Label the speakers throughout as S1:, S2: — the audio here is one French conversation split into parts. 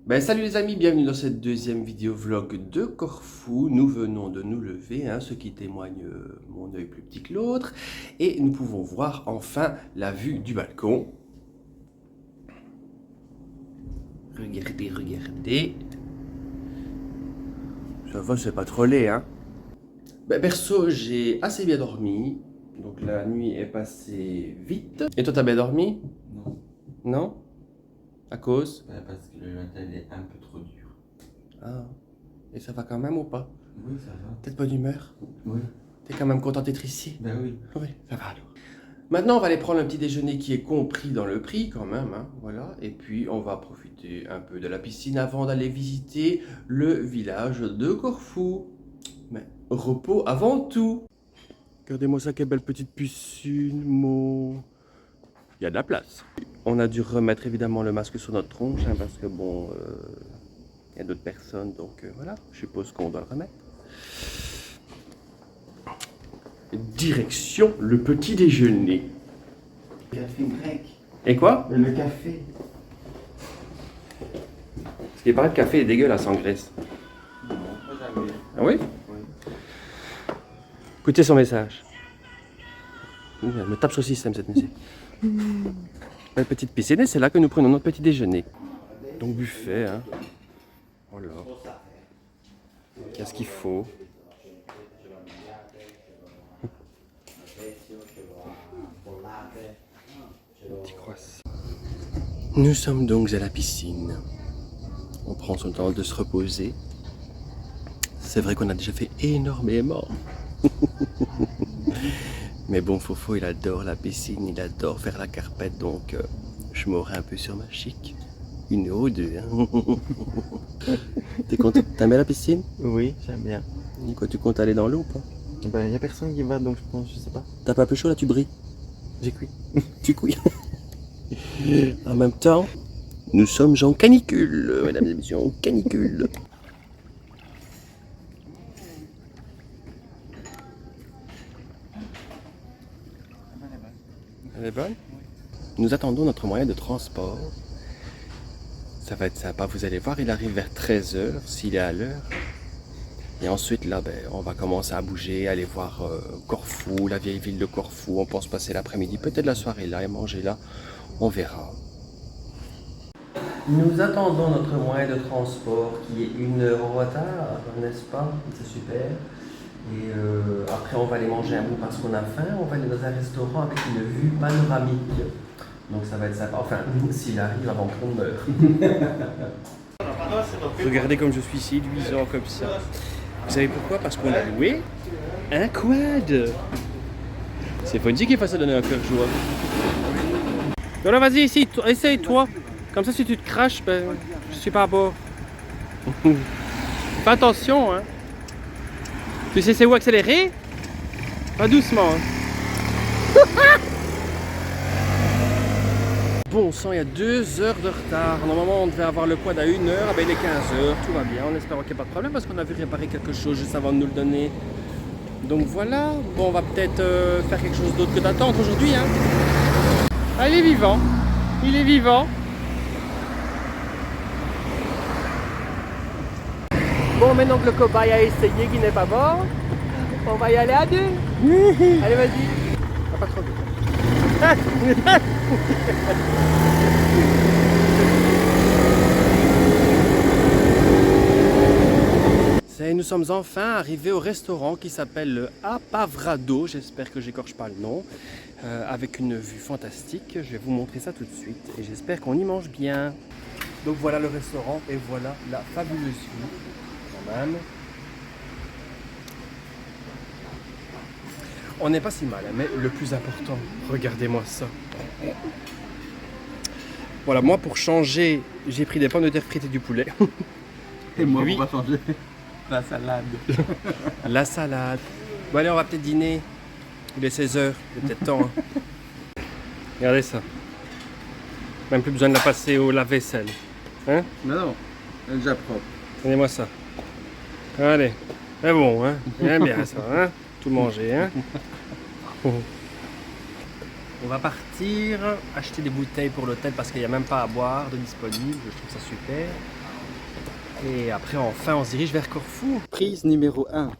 S1: Salut les amis, bienvenue dans cette deuxième vidéo vlog de Corfou. Nous venons de nous lever, ce qui témoigne mon œil plus petit que l'autre. Et nous pouvons voir enfin la vue du balcon. Regardez, regardez. Ça va, c'est pas trop laid, hein. Perso, j'ai assez bien dormi. Donc la nuit est passée vite. Et toi, t'as bien dormi?
S2: Non.
S1: Non? À cause?
S2: Parce que le matin il est un peu trop dur.
S1: Ah. Et ça va quand même ou pas?
S2: Oui, ça va.
S1: T'es de bonne humeur?
S2: Oui.
S1: T'es quand même content d'être ici?
S2: Ben oui.
S1: Oui, ça va alors. Maintenant, on va aller prendre un petit déjeuner qui est compris dans le prix quand même, voilà. Et puis, on va profiter un peu de la piscine avant d'aller visiter le village de Corfou. Mais repos avant tout. Regardez-moi ça, quelle belle petite piscine, mon... Il y a de la place. On a dû remettre évidemment le masque sur notre tronche, parce que bon, il y a d'autres personnes, donc voilà, je suppose qu'on doit le remettre. Direction le petit déjeuner.
S2: Café grec.
S1: Et quoi?
S2: Le café.
S1: Ce qui paraît, le café est dégueulasse en Grèce.
S2: Non, pas jamais.
S1: Ah oui?
S2: Oui.
S1: Écoutez son message. Elle me tape sur le système cette musique. La petite piscine, et c'est là que nous prenons notre petit déjeuner. Donc buffet, Voilà. Il y a ce qu'il faut. Petit croissant. Nous sommes donc à la piscine. On prend son temps de se reposer. C'est vrai qu'on a déjà fait énormément. Mais bon, Fofo, il adore la piscine, il adore faire la carpette, donc je m'aurai un peu sur ma chic. 1 ou 2, T'es content? T'aimes bien la piscine?
S2: Oui, j'aime bien.
S1: Et quoi, tu comptes aller dans l'eau ou pas?
S2: Ben, y a personne qui va, donc je pense, je sais pas.
S1: T'as pas peu chaud là, tu brilles?
S2: J'ai cuit.
S1: Tu couilles. En même temps, nous sommes en canicule, mesdames et messieurs, en canicule. Elle est bonne? Nous attendons notre moyen de transport. Ça va être sympa, vous allez voir, il arrive vers 13h, s'il est à l'heure. Et ensuite, là, on va commencer à bouger, aller voir Corfou, la vieille ville de Corfou. On pense passer l'après-midi, peut-être la soirée là et manger là. On verra. Nous attendons notre moyen de transport qui est 1 heure en retard, n'est-ce pas? C'est super. Et après, on va aller manger un bout parce qu'on a faim. On va aller dans un restaurant avec une vue panoramique. Donc ça va être sympa. Enfin, s'il arrive avant qu'on meure. Regardez comme je suis séduisant comme ça. Vous savez pourquoi? Parce qu'on a loué un quad. C'est Fonzie qui va se donner un cœur joie. Voilà, vas-y, essaye toi. Comme ça, si tu te craches, je suis pas à bord. Fais attention, Tu sais c'est où accélérer? Pas doucement, Bon sang, il y a 2 heures de retard. Normalement, on devait avoir le quad à 1 heure. Il est 15h, tout va bien. On espère qu'il n'y a pas de problème parce qu'on a vu réparer quelque chose juste avant de nous le donner. Donc voilà. Bon, on va peut-être faire quelque chose d'autre que d'attendre aujourd'hui, Ah, il est vivant. Il est vivant. Bon, maintenant que le cobaye a essayé, qu'il n'est pas mort, on va y aller à 2. Allez, vas-y. Pas trop vite. Nous sommes enfin arrivés au restaurant qui s'appelle le Apavrado, j'espère que j'écorche pas le nom, avec une vue fantastique. Je vais vous montrer ça tout de suite et j'espère qu'on y mange bien. Donc voilà le restaurant et voilà la fabuleuse vue quand même. On n'est pas si mal, mais le plus important, regardez-moi ça. Voilà, moi pour changer, j'ai pris des pommes de terre frites et du poulet.
S2: Et moi, on va changer la salade.
S1: La salade. Bon allez, on va peut-être dîner. Il est 16h, il est peut-être temps. Regardez ça. Même plus besoin de la passer au lave-vaisselle.
S2: Non, elle est déjà propre.
S1: Tenez-moi ça. Allez. C'est bon, Bien, bien ça, Tout manger, On va partir acheter des bouteilles pour l'hôtel parce qu'il n'y a même pas à boire de disponible. Je trouve ça super.
S3: Et après, enfin, on se dirige vers Corfou.
S2: Prise numéro 1.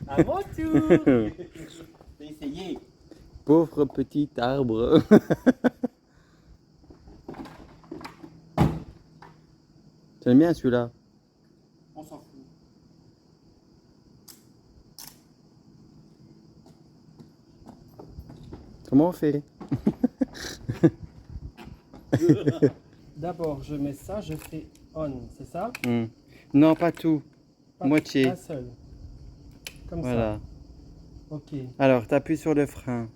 S3: À mon tour. J'ai essayé.
S2: Pauvre petit arbre. Tu aimes bien celui-là?
S3: On s'en fout.
S2: Comment on fait?
S3: D'abord, je mets ça, je fais on, c'est ça?
S2: Non, pas tout.
S3: Pas
S2: Moitié.
S3: un seul. Comme
S2: Voilà.
S3: ça. Ok.
S2: Alors, tu appuies sur le frein.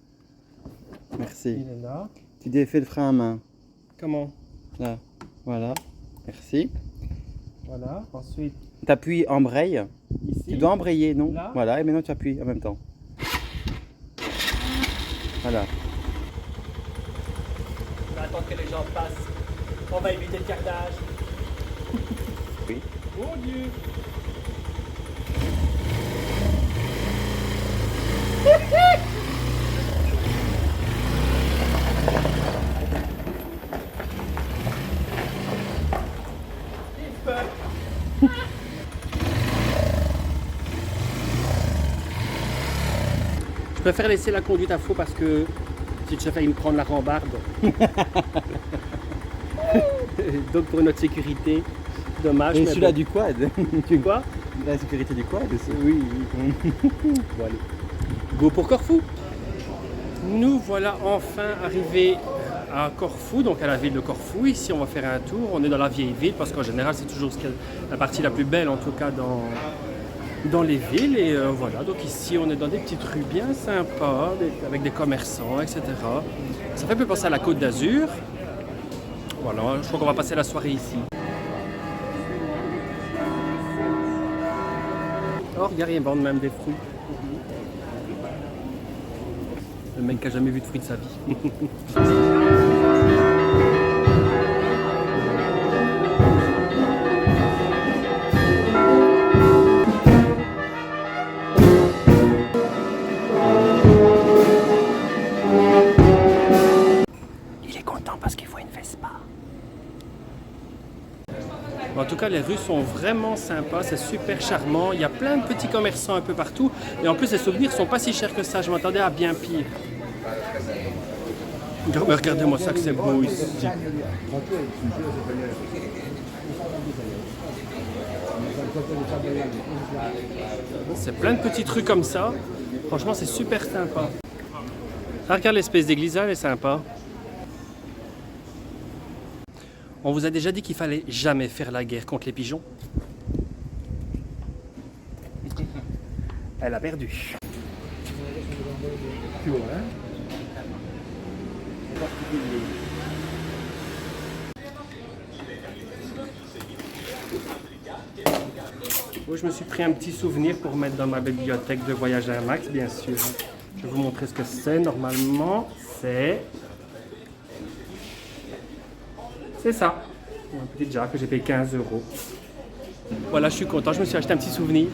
S2: Merci.
S3: Il est là.
S2: Tu défais le frein à main.
S3: Comment?
S2: Là. Voilà. Merci.
S3: Voilà. Ensuite,
S2: Tu appuies embraye.
S3: ici.
S2: Tu dois embrayer, non?
S3: Là.
S2: Voilà, et maintenant tu appuies en même temps. Voilà.
S3: On va attendre que les gens passent. On va éviter le cardage.
S2: Oui.
S3: Oh Dieu! Je préfère laisser la conduite à faux parce que j'ai déjà failli me prendre la rambarde. Donc pour notre sécurité, dommage.
S2: Et
S3: mais
S2: celui-là
S3: bon.
S2: du quad.
S3: Tu quoi?
S2: La sécurité du quad aussi.
S3: Oui, oui. Bon allez. Go pour Corfou. Nous voilà enfin arrivés à Corfou, donc à la ville de Corfou. Ici on va faire un tour. On est dans la vieille ville parce qu'en général c'est toujours la partie la plus belle en tout cas dans les villes. Et voilà, donc ici on est dans des petites rues bien sympas, avec des commerçants, etc. Ça fait un peu penser à la Côte d'Azur. Voilà, je crois qu'on va passer la soirée ici. Oh, regarde, ils vendent même des fruits. Le mec qui a jamais vu de fruits de sa vie. Il est content parce qu'il faut une Vespa. En tout cas, les rues sont vraiment sympas, c'est super charmant. Il y a plein de petits commerçants un peu partout. Et en plus, les souvenirs sont pas si chers que ça. Je m'attendais à bien pire. Regardez-moi ça que c'est beau ici. C'est plein de petites rues comme ça. Franchement, c'est super sympa. Ah, regarde l'espèce d'église, elle est sympa. On vous a déjà dit qu'il fallait jamais faire la guerre contre les pigeons. Elle a perdu. Tu vois, hein? Moi, je me suis pris un petit souvenir pour mettre dans ma bibliothèque de Voyage à Max, bien sûr. Je vais vous montrer ce que c'est. Normalement, c'est ça. Un petit jar que j'ai payé 15 €. Voilà, je suis content. Je me suis acheté un petit souvenir.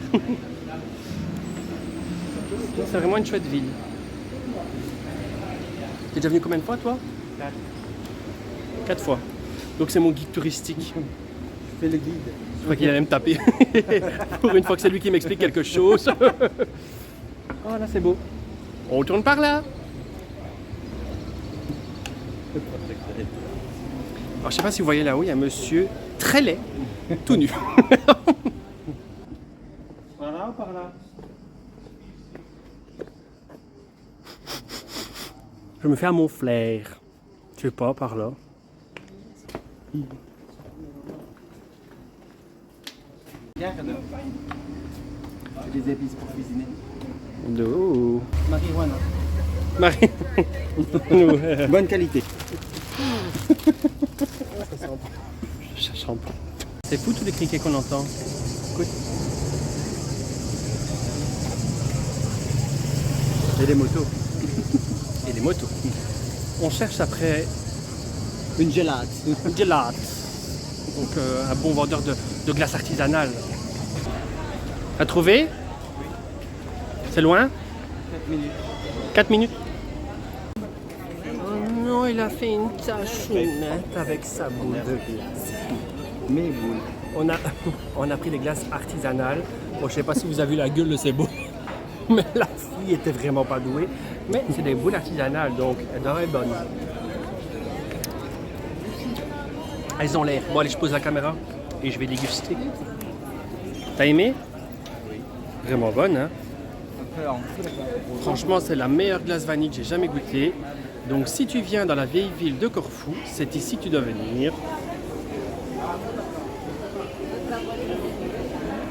S3: C'est vraiment une chouette ville. T'es déjà venu combien de fois, toi? 4 fois. Donc c'est mon guide touristique.
S2: Fais le guide.
S3: Je crois qu'il allait me taper. Pour une fois que c'est lui qui m'explique quelque chose. Oh là, c'est beau. On retourne par là. Alors, je sais pas si vous voyez là-haut, il y a un monsieur très laid, tout nu. Par là ou par là? Je me fais à mon flair. Je sais pas, par là.
S2: Regarde. Des épices pour cuisiner.
S3: No.
S2: Marijuana.
S3: Marie.
S2: Bonne qualité.
S3: Ça sent pas. C'est fou tous les criquets qu'on entend. Écoute.
S2: Et les motos.
S3: Et les motos. On cherche après
S2: Une gelate.
S3: une gelate. Donc un bon vendeur de glace artisanale. T'as trouvé? C'est loin?
S2: 4 minutes.
S3: 4 minutes. Oh non, il a fait une tachounette avec sa boule de glace.
S2: Mes boules.
S3: On a pris des glaces artisanales. Bon, je sais pas si vous avez vu la gueule de ces boules, mais la fille était vraiment pas douée. Mais c'est des boules artisanales, donc elles doivent être bonnes. Elles ont l'air. Bon, allez, je pose la caméra et je vais déguster. T'as aimé?
S2: Oui.
S3: Vraiment bonne, hein?
S2: Un peu en dessous, là.
S3: Franchement, c'est la meilleure glace vanille que j'ai jamais goûtée. Donc, si tu viens dans la vieille ville de Corfou, c'est ici que tu dois venir.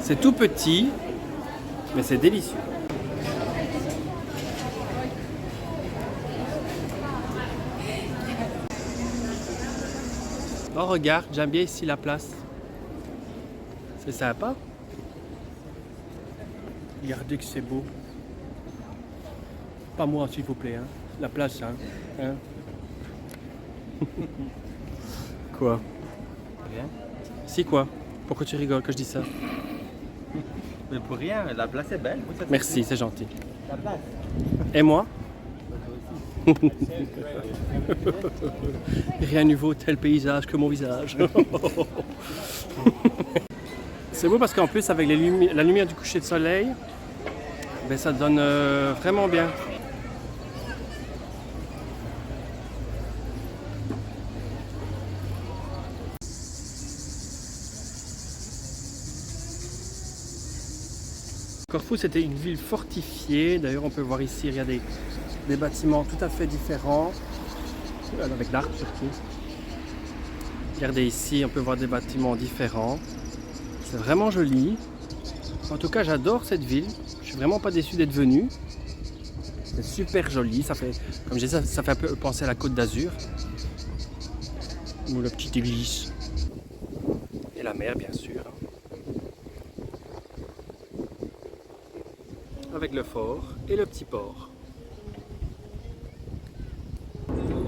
S3: C'est tout petit, mais c'est délicieux. Oh, regarde, j'aime bien ici la place. C'est sympa. Regardez que c'est beau. Pas moi, s'il vous plaît. Hein. La place, hein. Quoi?
S2: Rien.
S3: Si quoi? Pourquoi tu rigoles que je dis ça?
S2: Mais pour rien, la place est belle. Oui, ça, c'est
S3: Merci,
S2: tout.
S3: c'est gentil.
S2: La place.
S3: Et moi?
S2: Toi aussi.
S3: Rien ne vaut tel paysage que mon visage. C'est beau parce qu'en plus avec la lumière du coucher de soleil, ben, ça donne vraiment bien. Corfou, c'était une ville fortifiée. D'ailleurs, on peut voir ici, regardez, des bâtiments tout à fait différents. Avec l'arc surtout. Regardez ici, on peut voir des bâtiments différents. C'est vraiment joli. En tout cas, j'adore cette ville. Je suis vraiment pas déçu d'être venu. C'est super joli. Ça fait, comme je disais, ça fait un peu penser à la Côte d'Azur. Ou la petite église. Et la mer, bien sûr. Avec le fort et le petit port.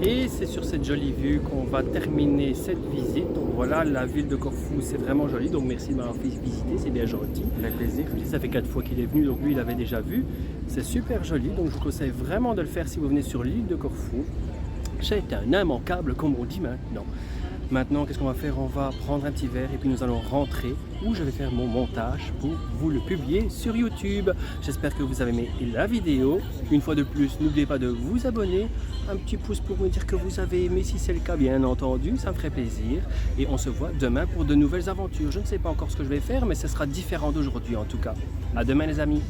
S3: Et c'est sur cette jolie vue qu'on va terminer cette visite. Donc voilà, la ville de Corfou, c'est vraiment joli. Donc merci de m'avoir fait visiter, c'est bien gentil.
S2: Avec plaisir.
S3: Ça fait 4 fois qu'il est venu, donc lui il avait déjà vu. C'est super joli, donc je vous conseille vraiment de le faire si vous venez sur l'île de Corfou. C'est un immanquable comme on dit maintenant. Maintenant, qu'est-ce qu'on va faire? On va prendre un petit verre et puis nous allons rentrer où je vais faire mon montage pour vous le publier sur YouTube. J'espère que vous avez aimé la vidéo. Une fois de plus, n'oubliez pas de vous abonner. Un petit pouce pour me dire que vous avez aimé, si c'est le cas, bien entendu, ça me ferait plaisir. Et on se voit demain pour de nouvelles aventures. Je ne sais pas encore ce que je vais faire, mais ce sera différent d'aujourd'hui en tout cas. À demain les amis.